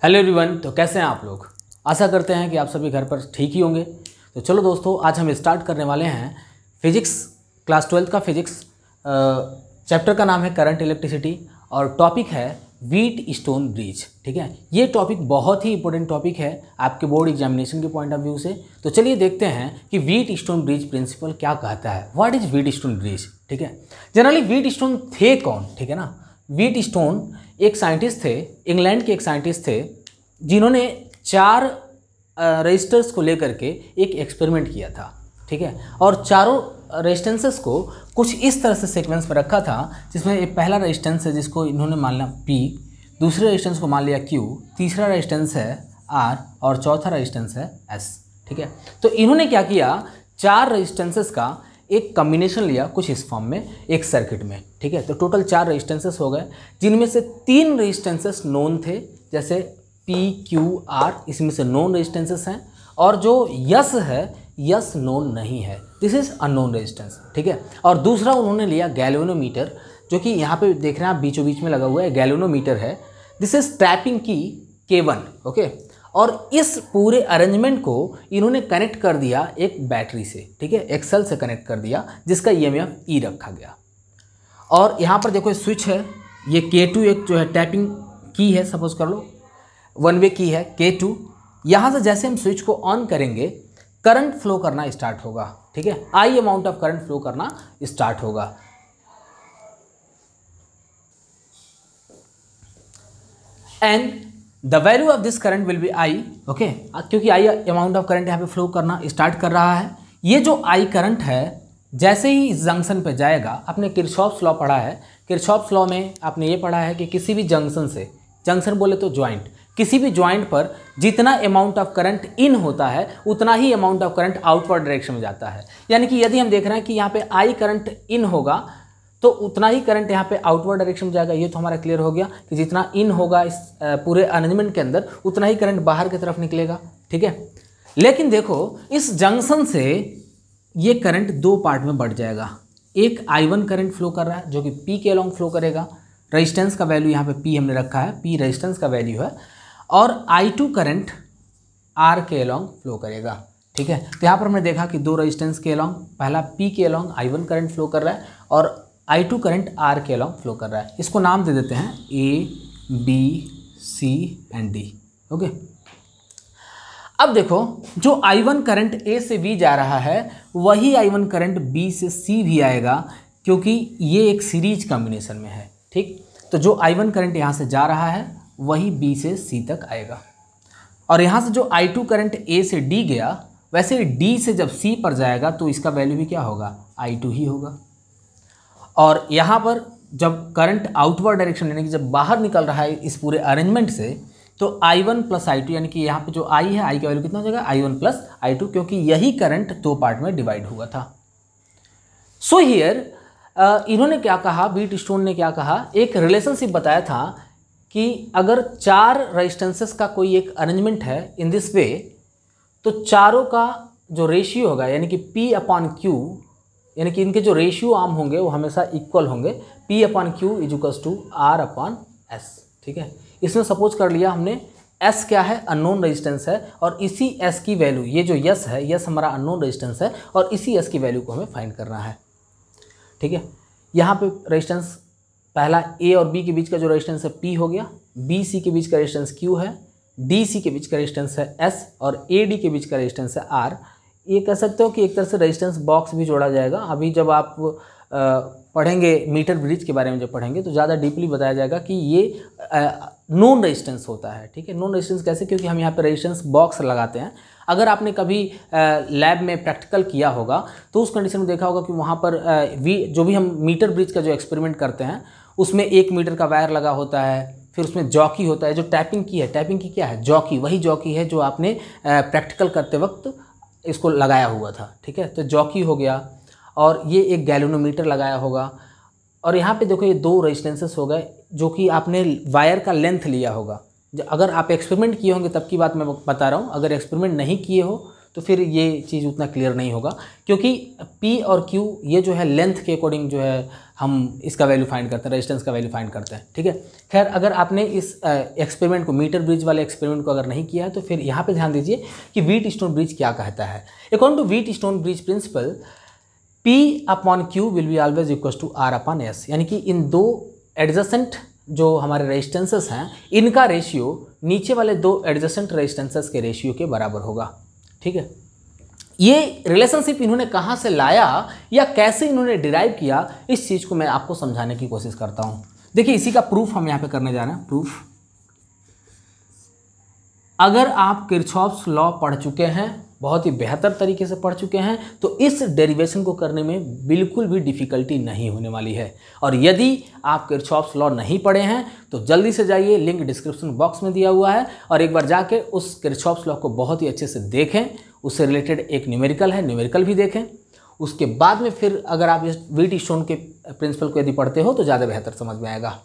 Hello everyone, तो कैसे हैं आप लोग। आशा करते हैं कि आप सभी घर पर ठीक ही होंगे। तो चलो दोस्तों, आज हम स्टार्ट करने वाले हैं फिजिक्स क्लास 12 का फिजिक्स। चैप्टर का नाम है करंट इलेक्ट्रिसिटी और टॉपिक है व्हीट स्टोन ब्रिज। ठीक है, ये टॉपिक बहुत ही इंपॉर्टेंट टॉपिक है आपके बोर्ड एग्जामिनेशन के पॉइंट ऑफ व्यू से। तो चलिए देखते हैं कि व्हीट स्टोन ब्रिज प्रिंसिपल क्या कहता है। What is wheat stone bridge. ठीक है, जनरली व्हीट स्टोन थे कौन, ठीक है ना। व्हीट स्टोन एक साइंटिस्ट थे, इंग्लैंड के एक साइंटिस्ट थे, जिन्होंने 4 रेजिस्टर्स को लेकर के एक एक्सपेरिमेंट किया था। ठीक है, और चारों रेजिस्टेंसेस को कुछ इस तरह से सीक्वेंस में रखा था, जिसमें एक पहला रेजिस्टेंस है जिसको इन्होंने मान लिया P, दूसरे रेजिस्टेंस को मान लिया Q, तीसरा रेजिस्टेंस है R और चौथा रेजिस्टेंस है S। ठीक है, तो इन्होंने क्या किया, 4 रेजिस्टेंसेस का एक कॉम्बिनेशन लिया कुछ इस फॉर्म में एक सर्किट में। ठीक है, तो टोटल 4 रेजिस्टेंसेस हो गए, जिनमें से 3 रेजिस्टेंसेस नोन थे, जैसे P, Q, R इसमें से नोन रेजिस्टेंसेस हैं, और जो यस है यस नोन नहीं है, दिस इज अननोन रेजिस्टेंस। ठीक है, और दूसरा उन्होंने लिया गैल्वेनोमीटर, जो कि यहाँ पे देख रहे हैं आप बीचों बीच में लगा हुआ है, गैल्वेनोमीटर है। दिस इज ट्रैपिंग की K1। ओके, और इस पूरे अरेंजमेंट को इन्होंने कनेक्ट कर दिया एक बैटरी से। ठीक है, एक सेल से कनेक्ट कर दिया, जिसका EMF E रखा गया। और यहाँ पर देखो स्विच है, ये K2 एक जो है टैपिंग की है, सपोज कर लो 1 वे की है K2। यहाँ से जैसे हम स्विच को ऑन करेंगे, करंट फ्लो करना स्टार्ट होगा। ठीक है, I amount of current flow करना स्टार्ट होगा। And the value of this current will be I। Okay, क्योंकि I अमाउंट ऑफ करंट यहाँ पे फ्लो करना स्टार्ट कर रहा है। ये जो I करंट है, जैसे ही इस जंक्शन पे जाएगा, आपने किरचॉफ्स लॉ पढ़ा है। किरचॉफ्स लॉ में आपने ये पढ़ा है कि किसी भी जंक्शन से, जंक्शन बोले तो ज्वाइंट, किसी भी ज्वाइंट पर जितना अमाउंट ऑफ करंट इन होता है उतना ही amount of current outward direction में जाता है। यानी कि यदि हम देख रहे हैं कि यहाँ पे I करंट इन होगा तो उतना ही करंट यहाँ पे आउटवर्ड डायरेक्शन में जाएगा। ये तो हमारा क्लियर हो गया कि जितना इन होगा इस पूरे अरेंजमेंट के अंदर, उतना ही करंट बाहर की तरफ निकलेगा। ठीक है, लेकिन देखो इस जंक्शन से ये करंट 2 पार्ट में बढ़ जाएगा। एक I1 करंट फ्लो कर रहा है जो कि P के अलॉन्ग फ्लो करेगा, रेजिस्टेंस का वैल्यू यहाँ पे P हमने रखा है, P रेजिस्टेंस का वैल्यू है, और I2 करंट R के अलॉन्ग फ्लो करेगा। ठीक है, तो यहाँ पर हमने देखा कि 2 रेजिस्टेंस के अलॉन्ग, पहला P के अलॉन्ग I1 करंट फ्लो कर रहा है और I2 करंट R के अलॉन्ग फ्लो कर रहा है। इसको नाम दे देते हैं A, B, C and D। Okay, अब देखो जो I1 करंट A से B जा रहा है, वही I1 करंट B से C भी आएगा, क्योंकि ये एक सीरीज कॉम्बिनेशन में है। ठीक, तो जो I1 करंट यहाँ से जा रहा है वही B से C तक आएगा, और यहाँ से जो I2 करंट A से D गया, वैसे D से जब C पर जाएगा तो इसका वैल्यू भी क्या होगा, I2 ही होगा। और यहाँ पर जब करंट आउटवर्ड डायरेक्शन यानी कि जब बाहर निकल रहा है इस पूरे अरेंजमेंट से, तो I1 प्लस I2, यानी कि यहाँ पे जो I है, I का वैल्यू कितना हो जाएगा, I1 प्लस I2, क्योंकि यही करंट 2 पार्ट में डिवाइड हुआ था। सो हियर इन्होंने क्या कहा, व्हीट स्टोन ने क्या कहा, एक रिलेशनशिप बताया था कि अगर 4 रेजिस्टेंसेस का कोई एक अरेंजमेंट है इन दिस वे, तो चारों का जो रेशियो होगा, यानी कि P/Q, यानी कि इनके जो रेशियो आर्म होंगे वो हमेशा इक्वल होंगे। P/Q is equals to R/S। ठीक है, इसमें सपोज कर लिया हमने S क्या है, अननोन रेजिस्टेंस है, और इसी S की वैल्यू, ये जो यस है, यस हमारा अननोन रेजिस्टेंस है, और इसी S की वैल्यू को हमें फाइंड करना है। ठीक है, यहाँ पे रेजिस्टेंस पहला A और B के बीच का जो रेजिस्टेंस है P हो गया, B C के बीच का रेजिस्टेंस Q है, D C के बीच का रेजिस्टेंस है S, और A D के बीच का रेजिस्टेंस है R। ये कह सकते हो कि एक तरह से रेजिस्टेंस बॉक्स भी जोड़ा जाएगा। अभी जब आप पढ़ेंगे मीटर ब्रिज के बारे में, जब पढ़ेंगे तो ज़्यादा डीपली बताया जाएगा कि ये नॉन रेजिस्टेंस होता है। ठीक है, नॉन रेजिस्टेंस कैसे, क्योंकि हम यहाँ पे रेजिस्टेंस बॉक्स लगाते हैं। अगर आपने कभी लैब में प्रैक्टिकल किया होगा तो उस कंडीशन में देखा होगा कि वहाँ पर जो भी हम मीटर ब्रिज का जो एक्सपेरिमेंट करते हैं, उसमें 1 मीटर का वायर लगा होता है, फिर उसमें जॉकी होता है। जो टैपिंग की है, टैपिंग की क्या है, जॉकी, वही जॉकी है जो आपने प्रैक्टिकल करते वक्त इसको लगाया हुआ था। ठीक है, तो जॉकी हो गया, और ये एक गैल्वेनोमीटर लगाया होगा, और यहाँ पे देखो ये 2 रेजिस्टेंसेस हो गए, जो कि आपने वायर का लेंथ लिया होगा। अगर आप एक्सपेरिमेंट किए होंगे तब की बात मैं बता रहा हूँ, अगर एक्सपेरिमेंट नहीं किए हो तो फिर ये चीज़ उतना क्लियर नहीं होगा, क्योंकि P और Q ये जो है लेंथ के अकॉर्डिंग जो है हम इसका वैल्यू फाइंड करते हैं, रेजिस्टेंस का वैल्यू फाइंड करते हैं। ठीक है, खैर अगर आपने इस एक्सपेरिमेंट को, मीटर ब्रिज वाले एक्सपेरिमेंट को अगर नहीं किया है तो फिर यहाँ पे ध्यान दीजिए कि व्हीटस्टोन ब्रिज क्या कहता है। According to Wheatstone bridge principle, P upon Q will be always equal to R upon S, यानी कि इन दो एडजेसेंट जो हमारे रेजिस्टेंसेस हैं इनका रेशियो नीचे वाले दो एडजेसेंट रेजिस्टेंसेस के रेशियो के बराबर होगा। ठीक है, ये रिलेशनशिप इन्होंने कहाँ से लाया या कैसे इन्होंने डिराइव किया, इस चीज़ को मैं आपको समझाने की कोशिश करता हूँ। देखिए इसी का प्रूफ हम यहाँ पे करने जा रहे हैं। प्रूफ, अगर आप किरचॉफ्स लॉ पढ़ चुके हैं, बहुत ही बेहतर तरीके से पढ़ चुके हैं, तो इस डेरिवेशन को करने में बिल्कुल भी डिफ़िकल्टी नहीं होने वाली है। और यदि आप किरचॉफ्स लॉ नहीं पढ़े हैं तो जल्दी से जाइए, लिंक डिस्क्रिप्शन बॉक्स में दिया हुआ है, और एक बार जाके उस किरचॉफ्स लॉ को बहुत ही अच्छे से देखें। उससे रिलेटेड एक न्यूमेरिकल है, न्यूमेरिकल भी देखें। उसके बाद में फिर अगर आप इस व्हीटस्टोन के प्रिंसिपल को यदि पढ़ते हो तो ज़्यादा बेहतर समझ में आएगा।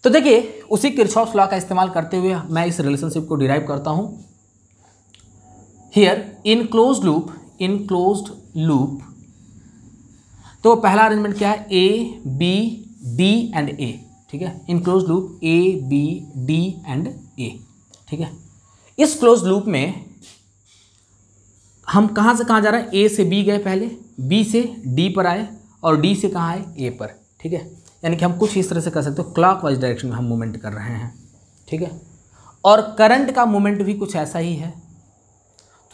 तो देखिए उसी किरचॉफ्स लॉ का इस्तेमाल करते हुए मैं इस रिलेशनशिप को डिराइव करता हूँ। हियर इन क्लोज्ड लूप, तो पहला अरेंजमेंट क्या है, A B D and A. ठीक है, in closed loop A B D and A. ठीक है, इस क्लोज्ड लूप में हम कहाँ से कहाँ जा रहे हैं, ए से बी गए पहले, बी से डी पर आए और डी से कहाँ आए, ए पर। ठीक है, यानी कि हम कुछ इस तरह से कर सकते हो, क्लॉकवाइज डायरेक्शन में हम मूवमेंट कर रहे हैं। ठीक है, और करंट का मूवमेंट भी कुछ ऐसा ही है।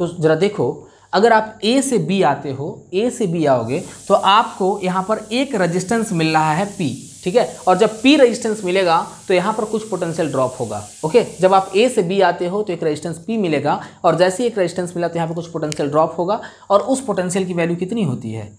तो ज़रा देखो, अगर आप ए से बी आते हो, ए से बी आओगे तो आपको यहाँ पर एक रेजिस्टेंस मिल रहा है P। ठीक है, और जब P रेजिस्टेंस मिलेगा तो यहाँ पर कुछ पोटेंशियल ड्रॉप होगा। ओके, जब आप ए से बी आते हो तो एक रेजिस्टेंस P मिलेगा, और जैसे ही एक रेजिस्टेंस मिला तो यहाँ पर कुछ पोटेंशियल ड्रॉप होगा, और उस पोटेंशियल की वैल्यू कितनी होती है,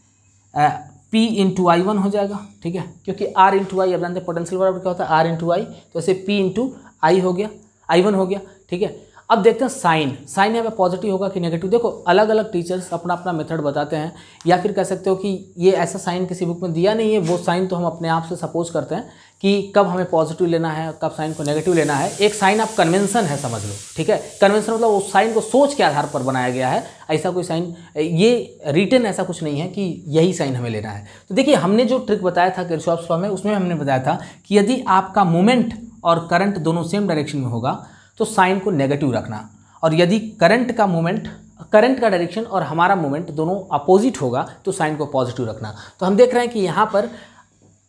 P इंटू I1 हो जाएगा। ठीक है, क्योंकि R इंटू आई, अब जानते हैं पोटेंशियल बराबर क्या होता है, R इंटू आई, तो ऐसे P इंटू आई हो गया, I1 हो गया। ठीक है, अब देखते हैं साइन यहाँ पे पॉजिटिव होगा कि नेगेटिव। देखो अलग अलग टीचर्स अपना अपना मेथड बताते हैं, या फिर कह सकते हो कि ये ऐसा साइन किसी बुक में दिया नहीं है, वो साइन तो हम अपने आप से सपोज करते हैं कि कब हमें पॉजिटिव लेना है, कब साइन को नेगेटिव लेना है। एक साइन आप कन्वेंशन है समझ लो। ठीक है, कन्वेंशन मतलब उस साइन को सोच के आधार पर बनाया गया है, ऐसा कोई साइन, ये रिटन ऐसा कुछ नहीं है कि यही साइन हमें लेना है। तो देखिए हमने जो ट्रिक बताया था किरचॉफ्स लॉ में, उसमें हमने बताया था कि यदि आपका मोमेंट और करंट दोनों सेम डायरेक्शन में होगा तो साइन को नेगेटिव रखना, और यदि करंट का मूवमेंट, करंट का डायरेक्शन और हमारा मूवमेंट दोनों अपोजिट होगा तो साइन को पॉजिटिव रखना। तो हम देख रहे हैं कि यहाँ पर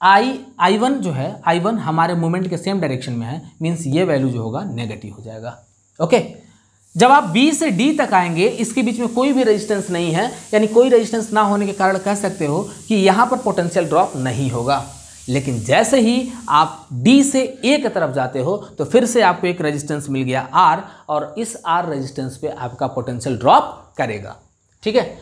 I1 जो है, I1 हमारे मूवमेंट के सेम डायरेक्शन में है, मीन्स ये वैल्यू जो होगा नेगेटिव हो जाएगा। ओके, जब आप B से D तक आएंगे, इसके बीच में कोई भी रेजिस्टेंस नहीं है, यानी कोई रेजिस्टेंस ना होने के कारण कह सकते हो कि यहाँ पर पोटेंशियल ड्रॉप नहीं होगा। लेकिन जैसे ही आप D से A की तरफ जाते हो तो फिर से आपको एक रेजिस्टेंस मिल गया R, और इस R रेजिस्टेंस पे आपका पोटेंशियल ड्रॉप करेगा। ठीक है,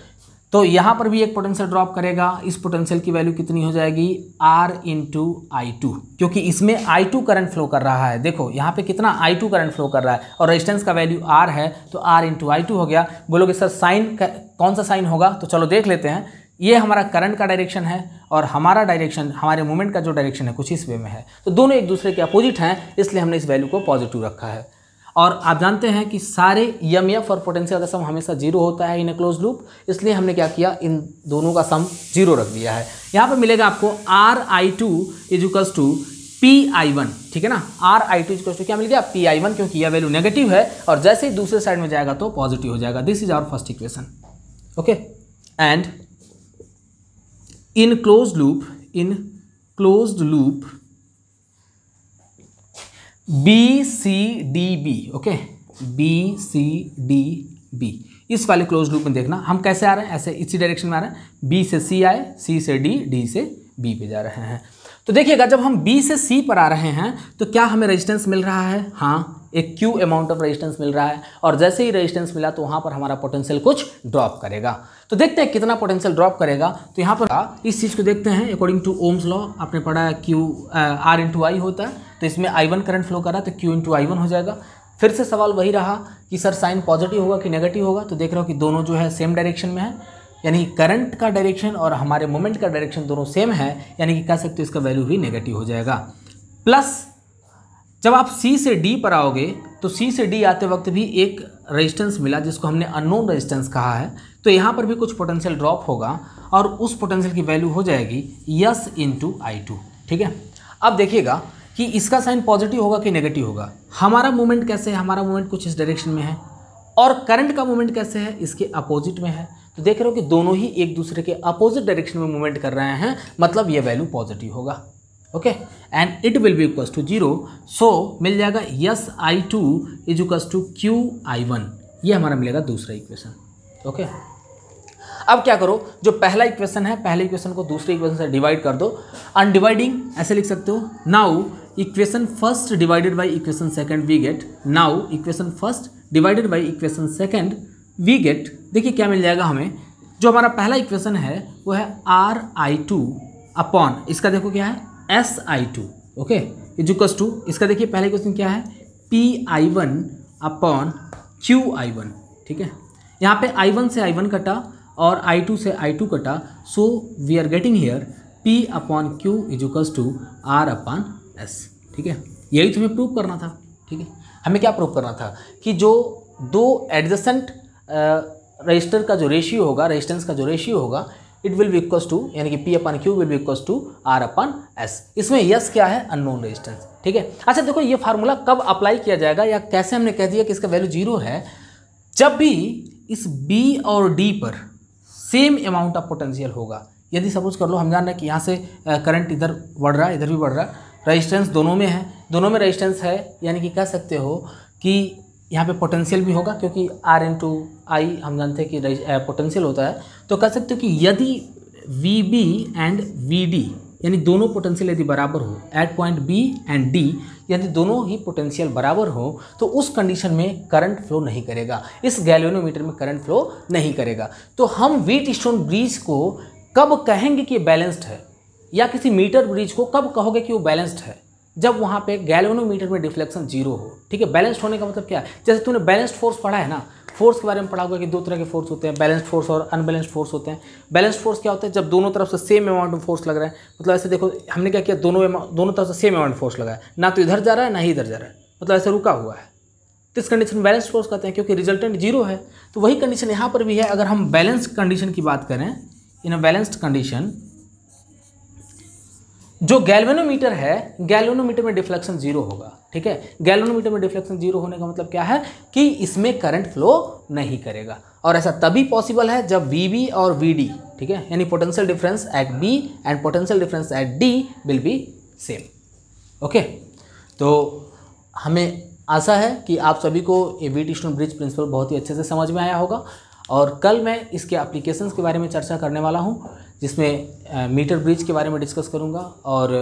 तो यहाँ पर भी एक पोटेंशियल ड्रॉप करेगा। इस पोटेंशियल की वैल्यू कितनी हो जाएगी, R इंटू I2, क्योंकि इसमें I2 करंट फ्लो कर रहा है। देखो यहाँ पे कितना I2 करंट फ्लो कर रहा है, और रेजिस्टेंस का वैल्यू R है, तो R इंटू I2 हो गया। बोलोगे सर साइन कौन सा साइन होगा, तो चलो देख लेते हैं। ये हमारा करंट का डायरेक्शन है और हमारा डायरेक्शन, हमारे मूवमेंट का जो डायरेक्शन है कुछ इस वे में है, तो दोनों एक दूसरे के अपोजिट हैं, इसलिए हमने इस वैल्यू को पॉजिटिव रखा है। और आप जानते हैं कि सारे EMF और पोटेंशियल का सम हमेशा जीरो होता है इन ए क्लोज लूप, इसलिए हमने क्या किया, इन दोनों का सम जीरो रख दिया है। यहाँ पर मिलेगा आपको RI2 इक्वल्स टू PI1। ठीक है ना, RI2 इक्वल्स टू क्या मिल गया, PI1, क्योंकि यह वैल्यू नेगेटिव है, और जैसे ही दूसरे साइड में जाएगा तो पॉजिटिव हो जाएगा। This is our first equation. Okay, and in closed loop BCDB, okay, BCDB, इस वाले क्लोज लूप में देखना हम कैसे आ रहे हैं, ऐसे इसी डायरेक्शन में आ रहे हैं, B से C आए, C से D, D से B पे जा रहे हैं। तो देखिएगा जब हम B से C पर आ रहे हैं तो क्या हमें रेजिस्टेंस मिल रहा है, हाँ, एक Q अमाउंट ऑफ रेजिस्टेंस मिल रहा है, और जैसे ही रेजिस्टेंस मिला तो वहाँ पर हमारा पोटेंशियल कुछ ड्रॉप करेगा। तो देखते हैं कितना पोटेंशियल ड्रॉप करेगा। तो यहाँ पर इस चीज़ को देखते हैं, अकॉर्डिंग टू ओम्स लॉ आपने पढ़ा है R इंटू आई होता है, तो इसमें I1 करंट फ्लो कर रहा है तो Q इंटू I1 हो जाएगा। फिर से सवाल वही रहा कि सर साइन पॉजिटिव होगा कि नेगेटिव होगा, तो देख रहे हो कि दोनों जो है सेम डायरेक्शन में है, यानी करंट का डायरेक्शन और हमारे मोमेंट का डायरेक्शन दोनों सेम है, यानी कि कह सकते हो इसका वैल्यू भी नेगेटिव हो जाएगा। प्लस जब आप सी से डी पर आओगे तो सी से डी आते वक्त भी एक रेजिस्टेंस मिला जिसको हमने अननोन रेजिस्टेंस कहा है, तो यहाँ पर भी कुछ पोटेंशियल ड्रॉप होगा और उस पोटेंशियल की वैल्यू हो जाएगी यस इंटू I2। ठीक है, अब देखिएगा कि इसका साइन पॉजिटिव होगा कि नेगेटिव होगा। हमारा मूवमेंट कैसे है, हमारा मूवमेंट कुछ इस डायरेक्शन में है और करंट का मूवमेंट कैसे है, इसके अपोजिट में है। तो देख रहे हो कि दोनों ही एक दूसरे के अपोजिट डायरेक्शन में मूवमेंट कर रहे हैं, मतलब ये वैल्यू पॉजिटिव होगा। Okay, and it will be equals to 0। So मिल जाएगा yes I2 is equals to Q I1। ये हमारा मिलेगा दूसरा इक्वेशन। ओके, अब क्या करो, जो पहला इक्वेशन है पहले इक्वेशन को दूसरे इक्वेशन से डिवाइड कर दो। अनडिवाइडिंग ऐसे लिख सकते हो, now equation first divided by equation second we get, now equation first divided by equation second we get. देखिए क्या मिल जाएगा हमें, जो हमारा पहला इक्वेशन है वो है RI2 अपॉन, इसका देखो क्या है SI2। Okay, is equals to, इसका देखिए पहला इक्वेशन क्या है PI1 अपॉन QI1। ठीक है, यहाँ पे I1 से I1 कटा और I2 से I2 कटा, so we are getting here P upon Q is equals to R upon S। ठीक है, यही तुम्हें प्रूव करना था। ठीक है, हमें क्या प्रूव करना था कि जो दो एडजेसेंट रजिस्टर का जो रेशियो होगा, रेजिस्टेंस का जो रेशियो होगा, it will be equals to, यानी कि P upon Q will be equals to R upon S। इसमें यस क्या है, अननोन रेजिस्टेंस। ठीक है, अच्छा देखो ये फार्मूला कब अप्लाई किया जाएगा या कैसे हमने कह दिया कि इसका वैल्यू 0 है, जब भी इस B और D पर सेम अमाउंट ऑफ पोटेंशियल होगा। यदि सपोज कर लो हम जान रहे हैं कि यहाँ से करंट इधर बढ़ रहा है, इधर भी बढ़ रहा है, रेजिस्टेंस दोनों में है, दोनों में रेजिस्टेंस है, यानी कि कह सकते हो कि यहाँ पे पोटेंशियल भी होगा, क्योंकि R इंटू आई हम जानते हैं कि पोटेंशियल होता है। तो कह सकते हो कि यदि VB एंड VD यानी दोनों पोटेंशियल यदि बराबर हो at point B and D, यदि दोनों ही पोटेंशियल बराबर हो तो उस कंडीशन में करंट फ्लो नहीं करेगा, इस गैल्वेनोमीटर में करंट फ्लो नहीं करेगा। तो हम व्हीटस्टोन ब्रिज को कब कहेंगे कि बैलेंस्ड है, या किसी मीटर ब्रिज को कब कहोगे कि वो बैलेंस्ड है, जब वहाँ पे गैल्वेनोमीटर में डिफ्लेक्शन 0 हो। ठीक है, बैलेंस्ड होने का मतलब क्या है, जैसे तूने बैलेंस्ड फोर्स पढ़ा है ना, फोर्स के बारे में पढ़ा होगा कि दो तरह के फोर्स होते हैं, बैलेंस्ड फोर्स और अनबैलेंस्ड फोर्स होते हैं। बैलेंस्ड फोर्स क्या होता है, जब दोनों तरफ से सेम अमाउंट में फोर्स लग रहा है, मतलब ऐसे देखो हमने क्या किया, दोनों तरफ से सेम अमाउंट में फोर्स लगाया, ना तो इधर जा रहा है ना ही इधर जा रहा है, मतलब ऐसे रुका हुआ है, तो इस कंडीशन बैलेंस्ड फोर्स कहते हैं, क्योंकि रिजल्टेंट 0 है। तो वही कंडीशन यहाँ पर भी है। अगर हम बैलेंस्ड कंडीशन की बात करें, इन अ बैलेंस्ड कंडीशन जो गैल्वेनोमीटर है, गैल्वेनोमीटर में डिफ्लेक्शन 0 होगा। ठीक है, गैल्वेनोमीटर में डिफ्लेक्शन 0 होने का मतलब क्या है कि इसमें करंट फ्लो नहीं करेगा, और ऐसा तभी पॉसिबल है जब VB और VD, ठीक है, यानी potential difference at B and potential difference at D will be same. Okay, तो हमें आशा है कि आप सभी को ये व्हीटस्टोन ब्रिज प्रिंसिपल बहुत ही अच्छे से समझ में आया होगा, और कल मैं इसके एप्लीकेशंस के बारे में चर्चा करने वाला हूँ, जिसमें मीटर ब्रिज के बारे में डिस्कस करूँगा, और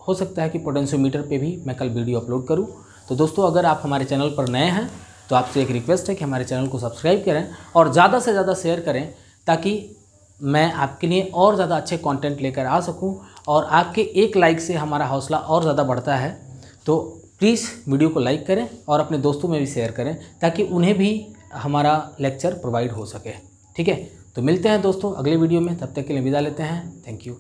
हो सकता है कि पोटेंशियोमीटर पे भी मैं कल वीडियो अपलोड करूँ। तो दोस्तों, अगर आप हमारे चैनल पर नए हैं तो आपसे एक रिक्वेस्ट है कि हमारे चैनल को सब्सक्राइब करें और ज़्यादा से ज़्यादा शेयर करें, ताकि मैं आपके लिए और ज़्यादा अच्छे कंटेंट लेकर आ सकूं, और आपके एक लाइक से हमारा हौसला और ज़्यादा बढ़ता है। तो प्लीज़ वीडियो को लाइक करें और अपने दोस्तों में भी शेयर करें, ताकि उन्हें भी हमारा लेक्चर प्रोवाइड हो सके। ठीक है, तो मिलते हैं दोस्तों अगले वीडियो में, तब तक के लिए विदा लेते हैं। Thank you.